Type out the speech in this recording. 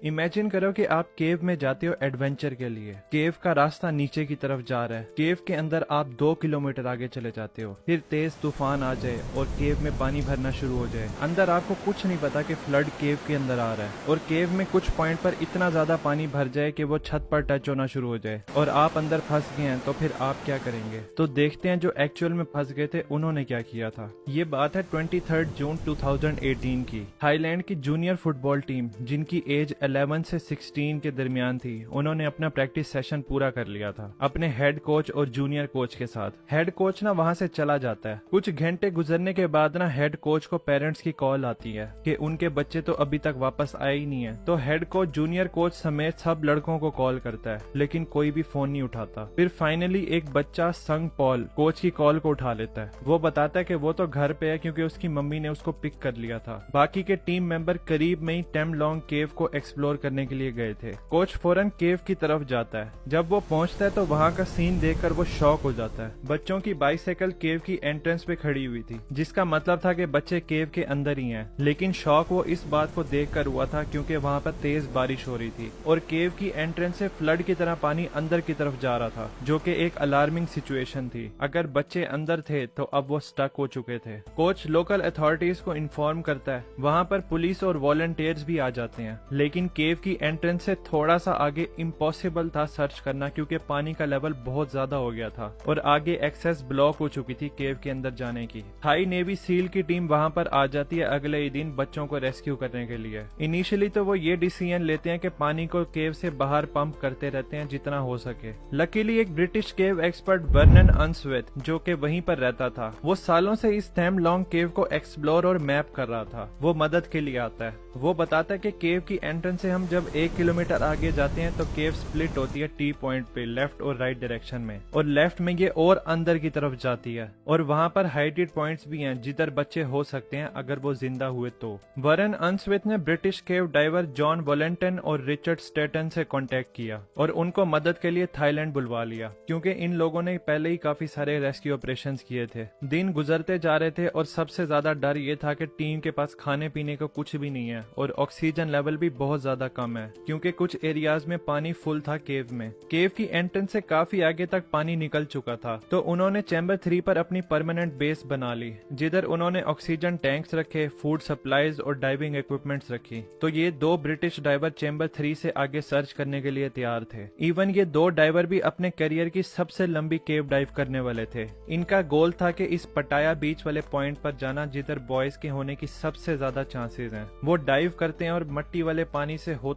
Imagine करो कि आप केव में जाते हो एडवेंचर के लिए। केव का रास्ता नीचे की तरफ जा रहा है। केव के अंदर आप 2 किलोमीटर आगे चले जाते हो, फिर तेज तूफान आ जाए और केव में पानी भरना शुरू हो जाए। अंदर आपको कुछ नहीं पता कि फ्लड केव के अंदर आ रहा है और केव में कुछ पॉइंट पर इतना ज्यादा पानी भर जाए कि वो छत पर टच होना शुरू हो जाए और आप अंदर फंस गए हैं। तो फिर आप क्या करेंगे? तो देखते हैं जो एक्चुअल में फंस गए थे उन्होंने क्या किया था। ये बात है 23 जून 2018 की। थाईलैंड की जूनियर फुटबॉल टीम, जिनकी एज 11 से 16 के दरमियान थी, उन्होंने अपना प्रैक्टिस सेशन पूरा कर लिया था अपने हेड कोच और जूनियर कोच के साथ। हेड कोच ना वहां से चला जाता है। कुछ घंटे गुजरने के बाद ना हेड कोच को पेरेंट्स की कॉल आती है कि उनके बच्चे तो अभी तक वापस आए ही नहीं है। तो हेड कोच जूनियर कोच समेत सब लड़कों को कॉल करता है, लेकिन कोई भी फोन नहीं उठाता। फिर फाइनली एक बच्चा संग पॉल कोच की कॉल को उठा लेता है। वो बताता है कि वो तो घर पे है क्योंकि उसकी मम्मी ने उसको पिक कर लिया था। बाकी के टीम मेंबर करीब में ही टेमलोंग केव को एक्सप्लोर करने के लिए गए थे। कोच फौरन केव की तरफ जाता है। जब वो पहुंचता है तो वहां का सीन देखकर वो शॉक हो जाता है। बच्चों की बाइसाइकिल केव की एंट्रेंस पे खड़ी हुई थी, जिसका मतलब था कि बच्चे केव के अंदर ही हैं। लेकिन शॉक वो इस बात को देखकर हुआ था क्योंकि वहां पर तेज बारिश हो रही थी और केव की एंट्रेंस से फ्लड की तरह पानी अंदर की तरफ जा रहा था, जो कि एक अलार्मिंग सिचुएशन थी। अगर बच्चे अंदर थे तो अब वो स्टक हो चुके थे। कोच लोकल अथॉरिटीज को इन्फॉर्म करता है। वहां पर पुलिस और वॉलंटियर्स भी आ जाते हैं, लेकिन केव की एंट्रेंस से थोड़ा सा आगे इम्पॉसिबल था सर्च करना क्योंकि पानी का लेवल बहुत ज्यादा हो गया था और आगे एक्सेस ब्लॉक हो चुकी थी केव के अंदर जाने की। थाई नेवी सील की टीम वहां पर आ जाती है अगले ही दिन बच्चों को रेस्क्यू करने के लिए। इनिशियली तो वो ये डिसीजन लेते हैं कि पानी को केव से बाहर पंप करते रहते हैं जितना हो सके। लकीली एक ब्रिटिश केव एक्सपर्ट वर्नन अनस्वेथ, जो कि वहीं पर रहता था, वो सालों से इस थेमलोंग केव को एक्सप्लोर और मैप कर रहा था। वो मदद के लिए आता है। वो बताता है कि केव की एंट्रेंस से हम जब 1 किलोमीटर आगे जाते हैं तो केव स्प्लिट होती है टी पॉइंट पे, लेफ्ट और राइट डायरेक्शन में, और लेफ्ट में ये और अंदर की तरफ जाती है और वहां पर हाइटेड पॉइंट्स भी हैं जिधर बच्चे हो सकते हैं अगर वो जिंदा हुए तो। वरन अनस्विथ ने ब्रिटिश केव डाइवर जॉन वॉलेंटन और रिचर्ड स्टेटन से कांटेक्ट किया और उनको मदद के लिए थाईलैंड बुलवा लिया क्योंकि इन लोगों ने पहले ही काफी सारे रेस्क्यू ऑपरेशंस किए थे। दिन गुजरते जा रहे थे और सबसे ज्यादा डर ये था कि टीम के पास खाने पीने को कुछ भी नहीं है और ऑक्सीजन लेवल भी बहुत ज्यादा कम है क्योंकि कुछ एरियाज में पानी फुल था केव में। केव की एंट्रेंस से काफी आगे तक पानी निकल चुका था, तो उन्होंने चैम्बर 3 पर अपनी परमानेंट बेस बना ली, जिधर उन्होंने ऑक्सीजन टैंक्स रखे, फूड सप्लाईज और डाइविंग इक्विपमेंट्स रखी। तो ये 2 ब्रिटिश डाइवर चैम्बर 3 से आगे सर्च करने के लिए तैयार थे। इवन ये 2 डाइवर भी अपने करियर की सबसे लंबी केव डाइव करने वाले थे। इनका गोल था कि इस पटाया बीच वाले पॉइंट पर जाना जिधर बॉयज के होने की सबसे ज्यादा चांसेस हैं। वो डाइव करते हैं और मट्टी वाले पानी से होते